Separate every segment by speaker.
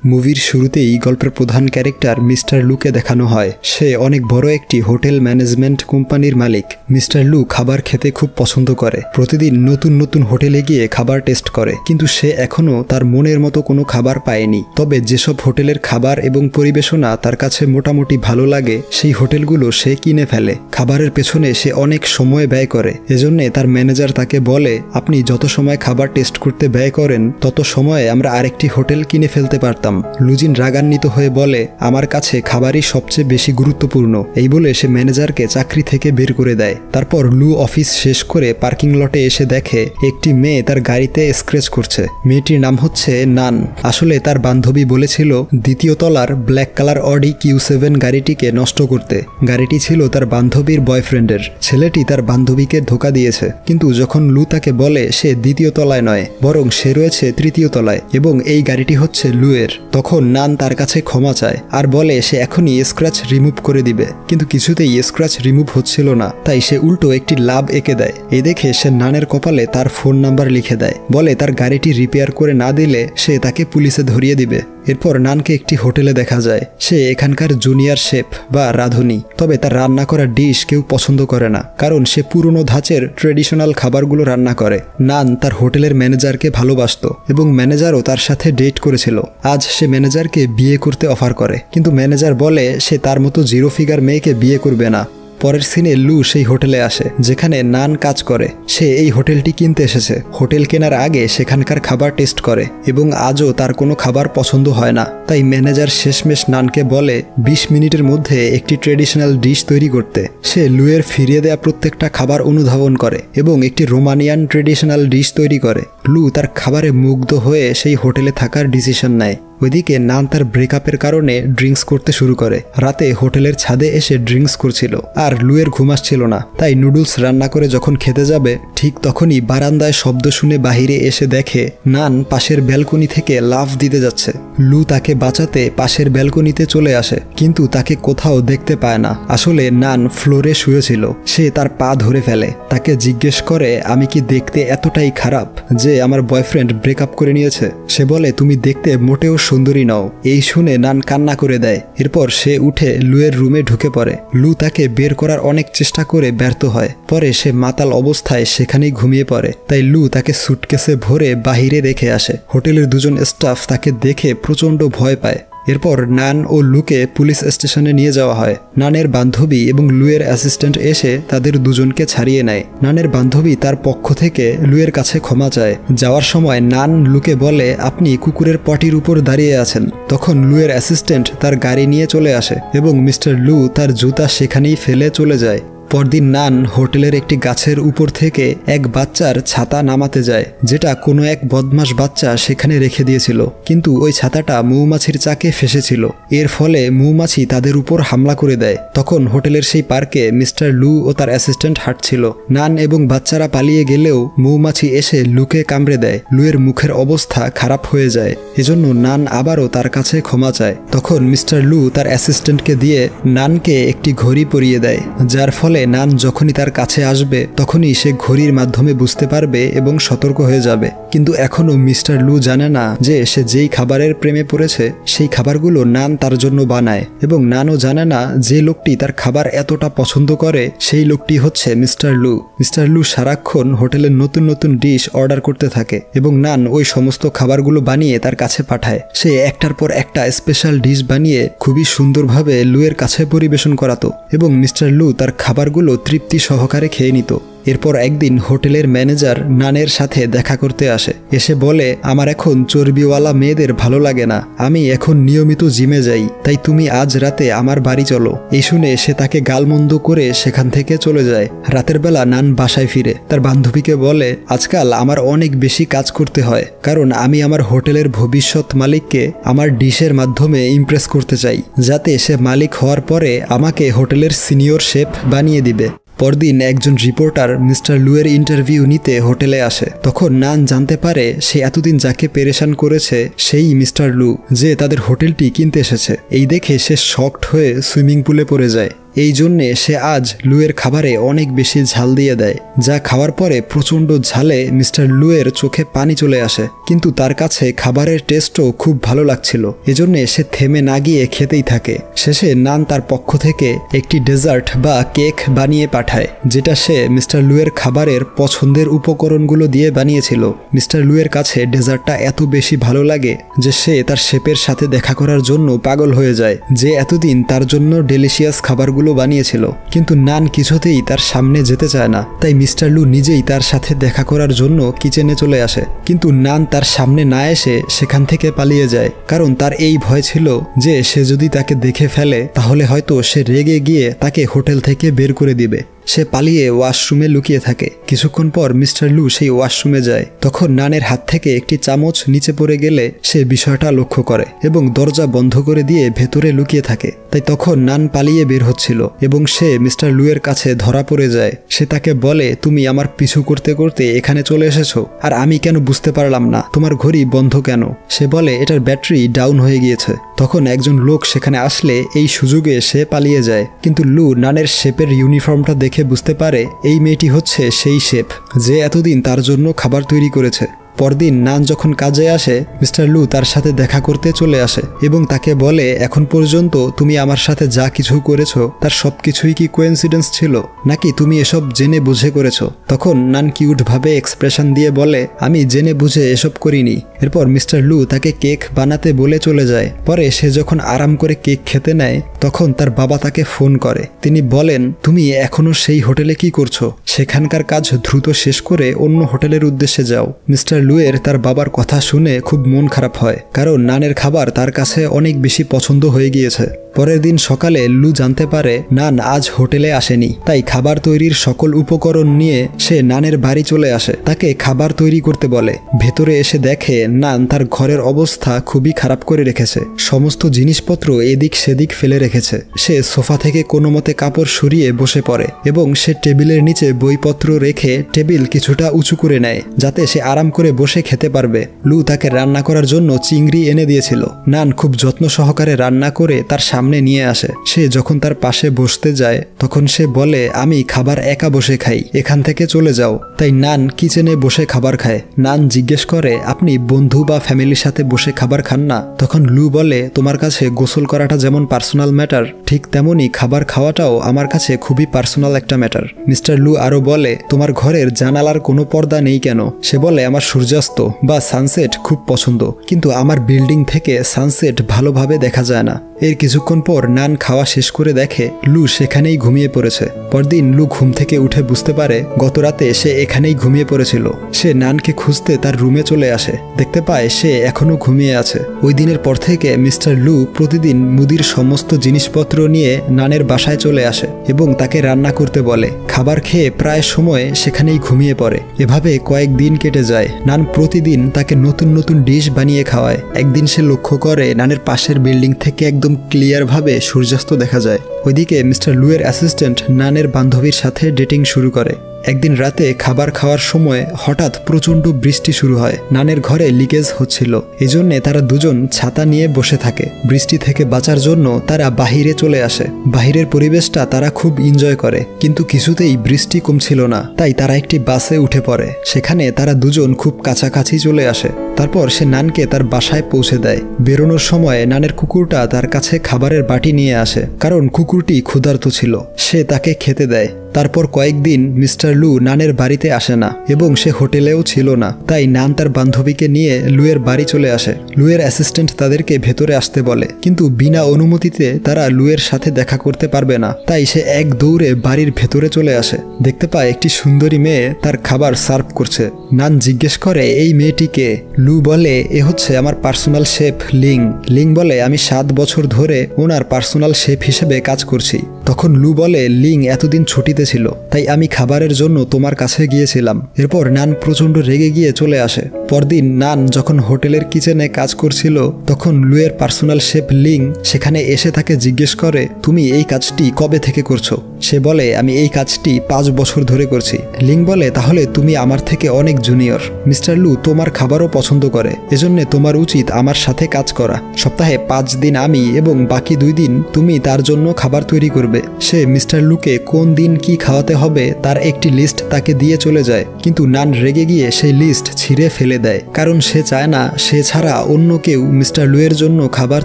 Speaker 1: মুভির শুরুতেই গল্পের প্রধান ক্যারেক্টার মিস্টার লুকে দেখানো হয়। সে অনেক বড় একটি হোটেল ম্যানেজমেন্ট কোম্পানির মালিক। মিস্টার লু খাবার খেতে খুব পছন্দ করে, প্রতিদিন নতুন নতুন হোটেলে গিয়ে খাবার টেস্ট করে, কিন্তু সে এখনও তার মনের মতো কোনো খাবার পায়নি। তবে যেসব হোটেলের খাবার এবং পরিবেশনা তার কাছে মোটামুটি ভালো লাগে সেই হোটেলগুলো সে কিনে ফেলে। খাবারের পেছনে সে অনেক সময় ব্যয় করে, এজন্যে তার ম্যানেজার তাকে বলে, আপনি যত সময় খাবার টেস্ট করতে ব্যয় করেন তত সময়ে আমরা আরেকটি হোটেল কিনে ফেলতে পারতাম। লুজিন রাগান্বিত হয়ে বলে, আমার কাছে খাবারই সবচেয়ে বেশি গুরুত্বপূর্ণ। এই বলে সে ম্যানেজারকে চাকরি থেকে বের করে দেয়। তারপর লু অফিস শেষ করে পার্কিং লটে এসে দেখে একটি মেয়ে তার গাড়িতে স্ক্র্যাচ করছে। মেয়েটির নাম হচ্ছে নান। আসলে তার বান্ধবী বলেছিল দ্বিতীয় তলার ব্ল্যাক কালার অডি Q7 গাড়িটিকে নষ্ট করতে। গাড়িটি ছিল তার বান্ধবীর বয়ফ্রেন্ডের। ছেলেটি তার বান্ধবীকে ধোঁকা দিয়েছে, কিন্তু যখন লু তাকে বলে সে দ্বিতীয় তলায় নয়, বরং সে রয়েছে তৃতীয় তলায় এবং এই গাড়িটি হচ্ছে লুয়ের, তখন নান তার কাছে ক্ষমা চায় আর বলে সে এখনই স্ক্র্যাচ রিমুভ করে দিবে। কিন্তু কিছুতেই স্ক্র্যাচ রিমুভ হচ্ছিল না, তাই সে উল্টো একটি লাভ এঁকে দেয়। এই দেখে সে নানের কপালে তার ফোন নাম্বার লিখে দেয়, বলে তার গাড়িটি রিপেয়ার করে না দিলে সে তাকে পুলিশে ধরিয়ে দিবে। এরপর নানকে একটি হোটেলে দেখা যায়। সে এখানকার জুনিয়র শেফ বা রাঁধুনি, তবে তার রান্না করা ডিশ কেউ পছন্দ করে না, কারণ সে পুরনো ধাঁচের ট্রেডিশনাল খাবারগুলো রান্না করে। নান তার হোটেলের ম্যানেজারকে ভালোবাসত এবং ম্যানেজারও তার সাথে ডেট করেছিল। আজ সে ম্যানেজারকে বিয়ে করতে অফার করে, কিন্তু ম্যানেজার বলে সে তার মতো জিরো ফিগার মেয়েকে বিয়ে করবে না। পরের সিনে লু সেই হোটেলে আসে যেখানে নান কাজ করে। সে এই হোটেলটি কিনতে এসেছে। হোটেল কেনার আগে সেখানকার খাবার টেস্ট করে এবং আজও তার কোনো খাবার পছন্দ হয় না। তাই ম্যানেজার শেষমেশ নানকে বলে 20 মিনিটের মধ্যে একটি ট্রেডিশনাল ডিশ তৈরি করতে। সে লুয়ের ফিরিয়ে দেয়া প্রত্যেকটা খাবার অনুধাবন করে এবং একটি রোমানিয়ান ট্রেডিশনাল ডিশ তৈরি করে। লু তার খাবারে মুগ্ধ হয়ে সেই হোটেলে থাকার ডিসিশন নেয়। ওইদিকে নান তার ব্রেকআপের কারণে ড্রিঙ্কস করতে শুরু করে। রাতে হোটেলের ছাদে এসে ড্রিঙ্কস করছিল আর লুয়ের ঘুম আসছিল না, তাই নুডলস রান্না করে যখন খেতে যাবে ঠিক তখনই বারান্দায় শব্দ শুনে বাহিরে এসে দেখে নান পাশের ব্যালকনি থেকে লাফ দিতে যাচ্ছে। লু তাকে বাঁচাতে পাশের ব্যালকনিতে চলে আসে, কিন্তু তাকে কোথাও দেখতে পায় না। আসলে নান ফ্লোরে শুয়েছিল। সে তার পা ধরে ফেলে। তাকে জিজ্ঞেস করে, আমি কি দেখতে এতটাই খারাপ যে আমার বয়ফ্রেন্ড ব্রেকআপ করে নিয়েছে? সে বলে, তুমি দেখতে মোটেও সুন্দরী নও। এই শুনে নান কান্না করে দেয়। এরপর সে উঠে লুয়ের রুমে ঢুকে পড়ে। লু তাকে বের করার অনেক চেষ্টা করে ব্যর্থ হয়। পরে সে মাতাল অবস্থায় সেখানেই ঘুমিয়ে পড়ে। তাই লু তাকে সুটকেসে ভরে বাহিরে রেখে আসে। হোটেলের দুজন স্টাফ তাকে দেখে প্রচণ্ড ভয় পায়। এরপর নান ও লুকে পুলিশ স্টেশনে নিয়ে যাওয়া হয়। নানের বান্ধবী এবং লুয়ের অ্যাসিস্ট্যান্ট এসে তাদের দুজনকে ছাড়িয়ে নেয়। নানের বান্ধবী তার পক্ষ থেকে লুয়ের কাছে ক্ষমা চায়। যাওয়ার সময় নান লুকে বলে, আপনি কুকুরের পটির উপর দাঁড়িয়ে আছেন। তখন লুয়ের অ্যাসিস্ট্যান্ট তার গাড়ি নিয়ে চলে আসে এবং মিস্টার লু তার জুতা সেখানেই ফেলে চলে যায়। পরদিন নান হোটেলের একটি গাছের উপর থেকে এক বাচ্চার ছাতা নামাতে যায়, যেটা কোনো এক বদমাশ বাচ্চা সেখানে রেখে দিয়েছিল। কিন্তু ওই ছাতাটা মৌমাছির চাকে ফেসেছিল। এর ফলে মৌমাছি তাদের উপর হামলা করে দেয়। তখন হোটেলের সেই পার্কে মিস্টার লু ও তার অ্যাসিস্ট্যান্ট হাঁটছিল। নান এবং বাচ্চারা পালিয়ে গেলেও মৌমাছি এসে লুকে কামড়ে দেয়। লুয়ের মুখের অবস্থা খারাপ হয়ে যায়। এজন্য নান আবারও তার কাছে ক্ষমা চায়। তখন মিস্টার লু তার অ্যাসিস্ট্যান্টকে দিয়ে নানকে একটি ঘড়ি পরিয়ে দেয়, যার ফলে নান যখনই তার কাছে আসবে তখনই সে ঘড়ির মাধ্যমে বুঝতে পারবে এবং সতর্ক হয়ে যাবে। কিন্তু এখনও মিস্টার লু জানে না যে সে যেই খাবারের প্রেমে পড়েছে সেই খাবারগুলো নান তার জন্য বানায়, এবং নানও জানে না যে লোকটি তার খাবার এতটা পছন্দ করে সেই লোকটি হচ্ছে মিস্টার লু। মিস্টার লু সারাক্ষণ হোটেলের নতুন নতুন ডিশ অর্ডার করতে থাকে এবং নান ওই সমস্ত খাবারগুলো বানিয়ে তার কাছে পাঠায়। সে একটার পর একটা স্পেশাল ডিশ বানিয়ে খুবই সুন্দরভাবে লুয়ের কাছে পরিবেশন করাতো এবং মিস্টার লু তার খাবারগুলো তৃপ্তি সহকারে খেয়ে নিত। এরপর একদিন হোটেলের ম্যানেজার নানের সাথে দেখা করতে আসে। এসে বলে, আমার এখন চর্বিওয়ালা মেয়েদের ভালো লাগে না। আমি এখন নিয়মিত জিমে যাই, তাই তুমি আজ রাতে আমার বাড়ি চলো। এই শুনে সে তাকে গালমন্দ করে সেখান থেকে চলে যায়। রাতের বেলা নান বাসায় ফিরে তার বান্ধবীকে বলে, আজকাল আমার অনেক বেশি কাজ করতে হয়, কারণ আমি আমার হোটেলের ভবিষ্যৎ মালিককে আমার ডিশের মাধ্যমে ইমপ্রেস করতে চাই, যাতে সে মালিক হওয়ার পরে আমাকে হোটেলের সিনিয়র শেফ বানিয়ে দিবে। পরদিন একজন রিপোর্টার মিস্টার লুয়ের ইন্টারভিউ নিতে হোটেলে আসে। তখন নান জানতে পারে সে এতদিন যাকে পেরেশান করেছে সেই মিস্টার লু, যে তাদের হোটেলটি কিনতে এসেছে। এই দেখে সে শকড হয়ে সুইমিং পুলে পড়ে যায়। এই জন্যে সে আজ লুয়ের খাবারে অনেক বেশি ঝাল দিয়ে দেয়, যা খাওয়ার পরে প্রচণ্ড ঝালে মিস্টার লুয়ের চোখে পানি চলে আসে। কিন্তু তার কাছে খাবারের টেস্টও খুব ভালো লাগছিল, এজন্যে সে থেমে না গিয়ে খেতেই থাকে। শেষে নান তার পক্ষ থেকে একটি ডেজার্ট বা কেক বানিয়ে পাঠায়, যেটা সে মিস্টার লুয়ের খাবারের পছন্দের উপকরণগুলো দিয়ে বানিয়েছিল। মিস্টার লুয়ের কাছে ডেজার্টটা এত বেশি ভালো লাগে যে সে তার শেফের সাথে দেখা করার জন্য পাগল হয়ে যায়, যে এতদিন তার জন্য ডেলিশিয়াস খাবারগুলো বানিয়েছিল। কিন্তু নান কিছুতেই তার সামনে যেতে চায় না, তাই মিস্টার লু নিজেই তার সাথে দেখা করার জন্য কিচেনে চলে আসে। কিন্তু নান তার সামনে না এসে সেখান থেকে পালিয়ে যায়, কারণ তার এই ভয় ছিল যে সে যদি তাকে দেখে ফেলে তাহলে হয়তো সে রেগে গিয়ে তাকে হোটেল থেকে বের করে দিবে। সে পালিয়ে ওয়াশরুমে লুকিয়ে থাকে। কিছুক্ষণ পর মিস্টার লু সেই ওয়াশরুমে যায়। তখন নানের হাত থেকে একটি চামচ নিচে পড়ে গেলে সে বিষয়টা লক্ষ্য করে এবং দরজা বন্ধ করে দিয়ে ভেতরে লুকিয়ে থাকে। তাই তখন নান পালিয়ে বের হচ্ছিল এবং সে মিস্টার লুয়ের কাছে ধরা পড়ে যায়। সে তাকে বলে, তুমি আমার পিছু করতে করতে এখানে চলে এসেছো, আর আমি কেন বুঝতে পারলাম না? তোমার ঘড়ি বন্ধ কেন? সে বলে, এটার ব্যাটারি ডাউন হয়ে গিয়েছে। তখন একজন লোক সেখানে আসলে এই সুযোগে সে পালিয়ে যায়। কিন্তু লু নানের শেপের ইউনিফর্মটা দেখে বুঝতে পারে এই মেয়েটি হচ্ছে সেই শেফ যে এতদিন তার জন্য খাবার তৈরি করেছে। পরদিন নান যখন কাজে আসে, মিস্টার লু তার সাথে দেখা করতে চলে আসে এবং তাকে বলে, এখন পর্যন্ত তুমি আমার সাথে যা কিছু করেছো তার সবকিছুই কি কোইন্সিডেন্স ছিল, নাকি তুমি এসব জেনে বুঝে করেছো? তখন নান কিউটভাবে এক্সপ্রেশন দিয়ে বলে, আমি জেনে বুঝে এসব করিনি। এরপর মিস্টার লু তাকে কেক বানাতে বলে চলে যায়। পরে সে যখন আরাম করে কেক খেতে নেয় তখন তার বাবা তাকে ফোন করে। তিনি বলেন, তুমি এখনো সেই হোটেলে কি করছো? সেখানকার কাজ দ্রুত শেষ করে অন্য হোটেলের উদ্দেশ্যে যাও। মিস্টার লুয়ের তার বাবার কথা শুনে খুব মন খারাপ হয়, কারণ নানের খাবার তার কাছে অনেক বেশি পছন্দ হয়ে গিয়েছে। পরের দিন সকালে লু জানতে পারে নান আজ হোটেলে আসেনি, তাই খাবার তৈরির সকল উপকরণ নিয়ে সে নানের বাড়ি চলে আসে। তাকে খাবার তৈরি করতে বলে। ভেতরে এসে দেখে নান তার ঘরের অবস্থা খুবই খারাপ করে রেখেছে। সমস্ত জিনিসপত্র এদিক সেদিক ফেলে রেখেছে। সে সোফা থেকে কোনো মতে কাপড় সরিয়ে বসে পড়ে এবং সে টেবিলের নিচে বইপত্র রেখে টেবিল কিছুটা উঁচু করে নেয়, যাতে সে আরাম করে বসে খেতে পারবে। লু তাকে রান্না করার জন্য চিংড়ি এনে দিয়েছিল। নান খুব যত্ন সহকারে রান্না করে তার সামনে নিয়ে আসে। সে যখন তার পাশে বসতে যায় তখন সে বলে, আমি খাবার একা বসে খাই, এখান থেকে চলে যাও। তাই নান কিচেনে বসে খাবার খায়। নান জিজ্ঞেস করে, আপনি বন্ধু বা ফ্যামিলির সাথে বসে খাবার খান না? তখন লু বলে, তোমার কাছে গোসল করাটা যেমন পার্সোনাল ম্যাটার, ঠিক তেমনই খাবার খাওয়াটাও আমার কাছে খুবই পার্সোনাল একটা ম্যাটার। মিস্টার লু আরো বলে, তোমার ঘরের জানালার কোনো পর্দা নেই কেন? সে বলে, আমার সূর্যাস্ত বা সানসেট খুব পছন্দ, কিন্তু আমার বিল্ডিং থেকে সানসেট ভালোভাবে দেখা যায় না। এর কিছুক্ষণ পর নান খাওয়া শেষ করে দেখে লু সেখানেই ঘুমিয়ে পড়েছে। পরদিন লু ঘুম থেকে উঠে বুঝতে পারে গত রাতে সে এখানেই ঘুমিয়ে পড়েছিল। সে নানকে খুঁজতে তার রুমে চলে আসে। দেখতে পায় সে এখনো ঘুমিয়ে আছে। ওই দিনের পর থেকে মিস্টার লু প্রতিদিন মুদির সমস্ত জিনিসপত্র নিয়ে নানের বাসায় চলে আসে এবং তাকে রান্না করতে বলে। খাবার খেয়ে প্রায় সময় সেখানেই ঘুমিয়ে পড়ে। এভাবে কয়েকদিন কেটে যায়। নান প্রতিদিন তাকে নতুন নতুন ডিশ বানিয়ে খাওয়ায়। একদিন সে লক্ষ্য করে নানের পাশের বিল্ডিং থেকে একদম ক্লিয়ার ভাবে সূর্যাস্ত দেখা যায়। ওইদিকে মিস্টার লুয়ের অ্যাসিস্ট্যান্ট নানের বান্ধবীর সাথে ডেটিং শুরু করে। একদিন রাতে খাবার খাওয়ার সময় হঠাৎ প্রচণ্ড বৃষ্টি শুরু হয়। নানের ঘরে লিকেজ হচ্ছিল, এজন্যে তারা দুজন ছাতা নিয়ে বসে থাকে। বৃষ্টি থেকে বাঁচার জন্য তারা বাহিরে চলে আসে। বাহিরের পরিবেশটা তারা খুব এনজয় করে, কিন্তু কিছুতেই বৃষ্টি কমছিল না। তাই তারা একটি বাসে উঠে পড়ে। সেখানে তারা দুজন খুব কাছাকাছি চলে আসে। তারপর সে নানকে তার বাসায় পৌঁছে দেয়। বেরোনোর সময় নানের কুকুরটা তার কাছে খাবারের বাটি নিয়ে আসে, কারণ কুকুরটি ক্ষুধার্ত ছিল। সে তাকে খেতে দেয়। তারপর কয়েকদিন মিস্টার লু নানের বাড়িতে আসে না এবং সে হোটেলেও ছিল না। তাই নান তার বান্ধবীকে নিয়ে লুয়ের বাড়ি চলে আসে। লুয়ের অ্যাসিস্ট্যান্ট তাদেরকে ভেতরে আসতে বলে, কিন্তু বিনা অনুমতিতে তারা লুয়ের সাথে দেখা করতে পারবে না। তাই সে এক দৌড়ে বাড়ির ভেতরে চলে আসে। দেখতে পায় একটি সুন্দরী মেয়ে তার খাবার সার্ভ করছে। নান জিজ্ঞেস করে, এই মেয়েটিকে? লু বলে, এ হচ্ছে আমার পার্সোনাল শেফ লিং। লিং বলে, আমি 7 বছর ধরে ওনার পার্সোনাল শেফ হিসেবে কাজ করছি। তখন লু বলে, লিং এতদিন ছুটিতে ছিল, তাই আমি খাবারের জন্য তোমার কাছে গিয়েছিলাম। এরপর নান প্রচণ্ড রেগে গিয়ে চলে আসে। পরদিন নান যখন হোটেলের কিচেনে কাজ করছিল তখন লুয়ের পার্সোনাল শেফ লিং সেখানে এসে তাকে জিজ্ঞেস করে, তুমি এই কাজটি কবে থেকে করছো? সে বলে আমি এই কাজটি 5 বছর ধরে করছি। লিং বলে তাহলে তুমি আমার থেকে অনেক জুনিয়র। মিস্টার লু তোমার খাবারও পছন্দ করে, এজন্য তোমার উচিত আমার সাথে কাজ করা। সপ্তাহে 5 দিন আমি এবং বাকি 2 দিন তুমি তার জন্য খাবার তৈরি করবে। সে মিস্টার লুকে কোন দিন কি খাওয়াতে হবে তার একটি লিস্ট তাকে দিয়ে চলে যায়, কিন্তু নান রেগে গিয়ে সেই লিস্ট ছিঁড়ে ফেলে দেয়, কারণ সে চায় না সে ছাড়া অন্য কেউ মিস্টার লুয়ের জন্য খাবার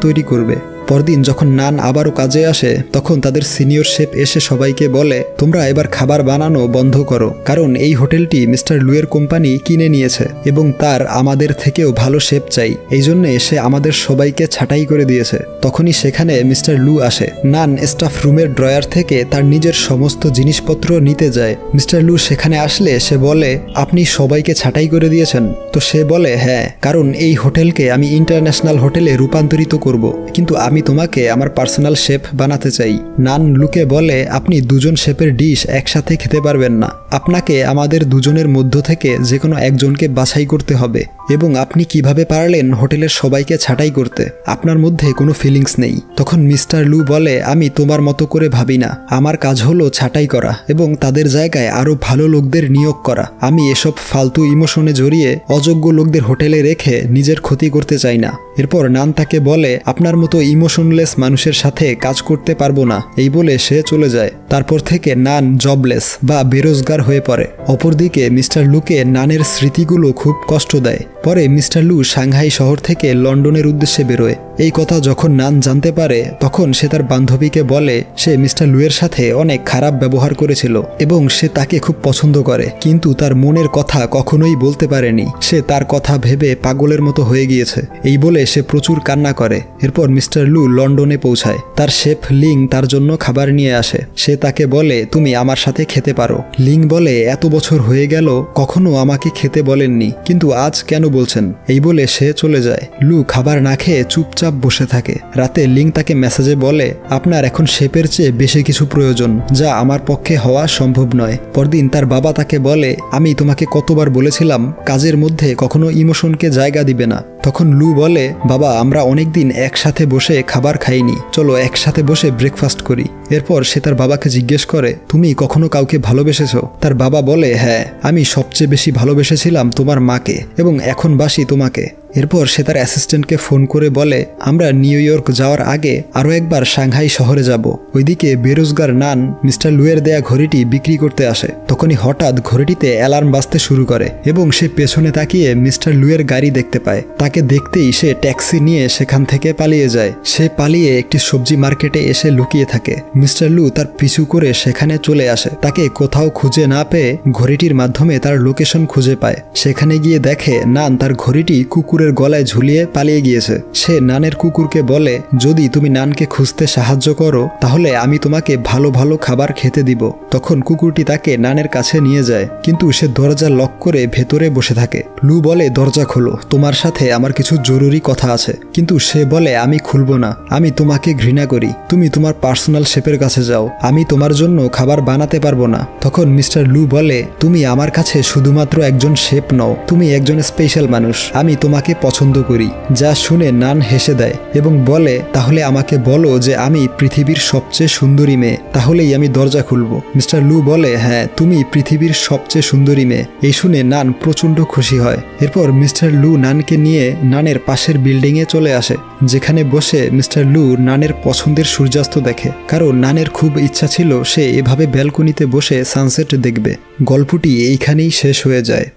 Speaker 1: তৈরি করবে। পরদিন যখন নান আবারও কাজে আসে তখন তাদের সিনিয়র শেফ এসে সবাইকে বলে তোমরা এবার খাবার বানানো বন্ধ করো, কারণ এই হোটেলটি মিস্টার লুয়ের কোম্পানি কিনে নিয়েছে এবং তার আমাদের থেকেও ভালো শেফ চাই, এই জন্যে সে আমাদের সবাইকে ছাঁটাই করে দিয়েছে। তখনই সেখানে মিস্টার লু আসে। নান স্টাফ রুমের ড্রয়ার থেকে তার নিজের সমস্ত জিনিসপত্র নিতে যায়। মিস্টার লু সেখানে আসলে সে বলে আপনি সবাইকে ছাঁটাই করে দিয়েছেন? তো সে বলে হ্যাঁ, কারণ এই হোটেলকে আমি ইন্টারন্যাশনাল হোটেলে রূপান্তরিত করব, কিন্তু আমি তোমাকে আমার পার্সোনাল শেফ বানাতে চাই। নান লুকে বলে আপনি 2 জন শেফের ডিশ একসাথে খেতে পারবেন না, আপনাকে আমাদের 2 জনের মধ্য থেকে যে কোনো একজনকে বাছাই করতে হবে। এবং আপনি কিভাবে পারলেন হোটেলের সবাইকে ছাঁটাই করতে? আপনার মধ্যে কোনো ফিলিংস নেই। তখন মিস্টার লু বলে আমি তোমার মতো করে ভাবি না, আমার কাজ হলো ছাঁটাই করা এবং তাদের জায়গায় আরো ভালো লোকদের নিয়োগ করা। আমি এসব ফালতু ইমোশনে জড়িয়ে অযোগ্য লোকদের হোটেলে রেখে নিজের ক্ষতি করতে চাই না। এরপর নান তাকে বলে আপনার মতো ইমোশনলেস মানুষের সাথে কাজ করতে পারবো না, এই বলে সে চলে যায়। তারপর থেকে নান জবলেস বা বেরোজগার হয়ে পড়ে। অপরদিকে মিস্টার লুকে নানের স্মৃতিগুলো খুব কষ্ট দেয়। পরে মিস্টার লু সাংহাই শহর থেকে লন্ডনের উদ্দেশ্যে বেরোয়। এই কথা যখন নান জানতে পারে তখন সে তার বান্ধবীকে বলে সে মিস্টার লুয়ের সাথে অনেক খারাপ ব্যবহার করেছিল এবং সে তাকে খুব পছন্দ করে, কিন্তু তার মনের কথা কখনোই বলতে পারেনি। সে তার কথা ভেবে পাগলের মতো হয়ে গিয়েছে, এই বলে সে প্রচুর কান্না করে। এরপর মিস্টার লু লন্ডনে পৌঁছায়। তার শেফ লিং তার জন্য খাবার নিয়ে আসে। সে তাকে বলে তুমি আমার সাথে খেতে পারো। লিং বলে এত বছর হয়ে গেল কখনো আমাকে খেতে বলেননি, কিন্তু আজ কেন বলছেন? এই বলে সে চলে যায়। লু খাবার না খেয়ে চুপচাপ বসে থাকে। রাতে লিং তাকে মেসেজে বলে আপনার এখন শেফের চেয়ে বেশি কিছু প্রয়োজন, যা আমার পক্ষে হওয়া সম্ভব নয়। পরদিন তার বাবা তাকে বলে আমি তোমাকে কতবার বলেছিলাম কাজের মধ্যে কখনো ইমোশনকে জায়গা দিবে না। তখন লু বলে বাবা আমরা অনেকদিন একসাথে বসে খাবার খাইনি, চলো একসাথে বসে ব্রেকফাস্ট করি। এরপর সে তার বাবাকে জিজ্ঞেস করে তুমি কখনো কাউকে ভালোবেসেছো? তার বাবা বলে হ্যাঁ, আমি সবচেয়ে বেশি ভালোবেসেছিলাম তোমার মাকে এবং এখন বাসি তোমাকে। এরপর সে তার অ্যাসিস্ট্যান্টকে ফোন করে বলে আমরা নিউ ইয়র্ক যাওয়ার আগে আরও একবার সাংহাই শহরে যাব। ওইদিকে বেরোজগার নান মিস্টার লুয়ের দেয়া ঘড়িটি বিক্রি করতে আসে। তখনই হঠাৎ ঘড়িটিতে অ্যালার্ম বাজতে শুরু করে এবং সে পেছনে তাকিয়ে মিস্টার লুয়ের গাড়ি দেখতে পায়। তাকে দেখতেই সে ট্যাক্সি নিয়ে সেখান থেকে পালিয়ে যায়। সে পালিয়ে একটি সবজি মার্কেটে এসে লুকিয়ে থাকে। মিস্টার লু তার পিছু করে সেখানে চলে আসে। তাকে কোথাও খুঁজে না পেয়ে ঘড়িটির মাধ্যমে তার লোকেশন খুঁজে পায়। সেখানে গিয়ে দেখে নান তার ঘড়িটি কুকুরের গলায় ঝুলিয়ে পালিয়ে গিয়েছে। সে নানের কুকুরকে বলে যদি তুমি নানকে খুঁজতে সাহায্য করো তাহলে আমি তোমাকে ভালো ভালো খাবার খেতে দিব। তখন কুকুরটি তাকে নানের কাছে নিয়ে যায়, কিন্তু সে দরজা লক করে ভেতরে বসে থাকে। লু বলে দরজা খোলো, তোমার সাথে আমার কিছু জরুরি কথা আছে। কিন্তু সে বলে আমি খুলবো না, আমি তোমাকে ঘৃণা করি, তুমি তোমার পার্সোনাল শেফের কাছে যাও, আমি তোমার জন্য খাবার বানাতে পারবো না। তখন মিস্টার লু বলে তুমি আমার কাছে শুধুমাত্র একজন শেফ নও, তুমি একজন স্পেশাল মানুষ, আমি তোমাকে পছন্দ করি। যা শুনে নান হেসে দেয় এবং বলে তাহলে আমাকে বলো যে আমি পৃথিবীর সবচেয়ে সুন্দরী মেয়ে, তাহলেই আমি দরজা খুলবো। মিস্টার লু বলে হ্যাঁ, তুমি পৃথিবীর সবচেয়ে সুন্দরী মেয়ে। এই শুনে নান প্রচণ্ড খুশি হয়। এরপর মিস্টার লু নানকে নিয়ে নানের পাশের বিল্ডিংয়ে চলে আসে, যেখানে বসে মিস্টার লু নানের পছন্দের সূর্যাস্ত দেখে, কারণ নানের খুব ইচ্ছা ছিল সে এভাবে ব্যালকনিতে বসে সানসেট দেখবে। গল্পটি এইখানেই শেষ হয়ে যায়।